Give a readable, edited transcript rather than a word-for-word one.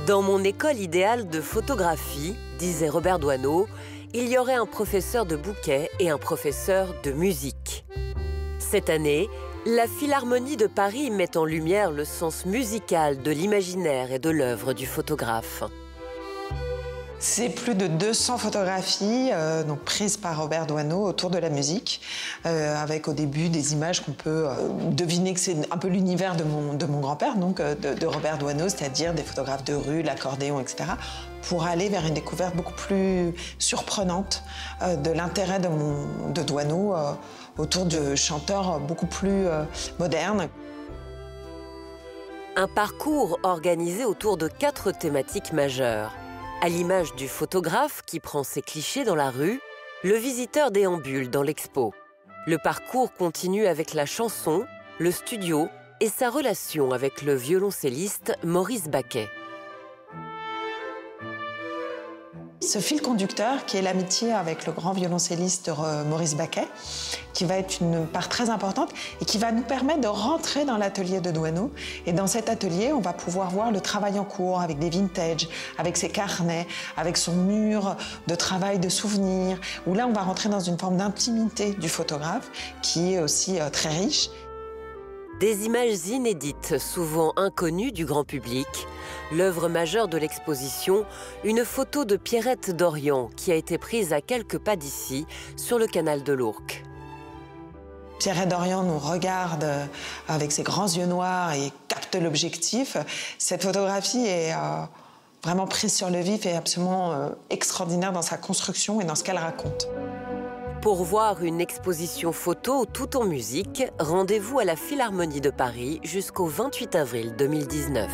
Dans mon école idéale de photographie, disait Robert Doisneau, il y aurait un professeur de bouquet et un professeur de musique. Cette année, la Philharmonie de Paris met en lumière le sens musical de l'imaginaire et de l'œuvre du photographe. C'est plus de 200 photographies donc prises par Robert Doisneau autour de la musique, avec au début des images qu'on peut deviner que c'est un peu l'univers de mon grand-père, donc de Robert Doisneau, c'est-à-dire des photographes de rue, l'accordéon, etc., pour aller vers une découverte beaucoup plus surprenante de l'intérêt de Doisneau autour de chanteurs beaucoup plus modernes. Un parcours organisé autour de 4 thématiques majeures. À l'image du photographe qui prend ses clichés dans la rue, le visiteur déambule dans l'expo. Le parcours continue avec la chanson, le studio et sa relation avec le violoncelliste Maurice Baquet. Ce fil conducteur, qui est l'amitié avec le grand violoncelliste Maurice Baquet, qui va être une part très importante et qui va nous permettre de rentrer dans l'atelier de Doisneau. Et dans cet atelier, on va pouvoir voir le travail en cours avec des vintages, avec ses carnets, avec son mur de travail de souvenirs, où là, on va rentrer dans une forme d'intimité du photographe qui est aussi très riche. Des images inédites, souvent inconnues du grand public. L'œuvre majeure de l'exposition, une photo de Pierrette Dorian qui a été prise à quelques pas d'ici, sur le canal de l'Ourcq. Pierrette Dorian nous regarde avec ses grands yeux noirs et capte l'objectif. Cette photographie est vraiment prise sur le vif et absolument extraordinaire dans sa construction et dans ce qu'elle raconte. Pour voir une exposition photo tout en musique, rendez-vous à la Philharmonie de Paris jusqu'au 28 avril 2019.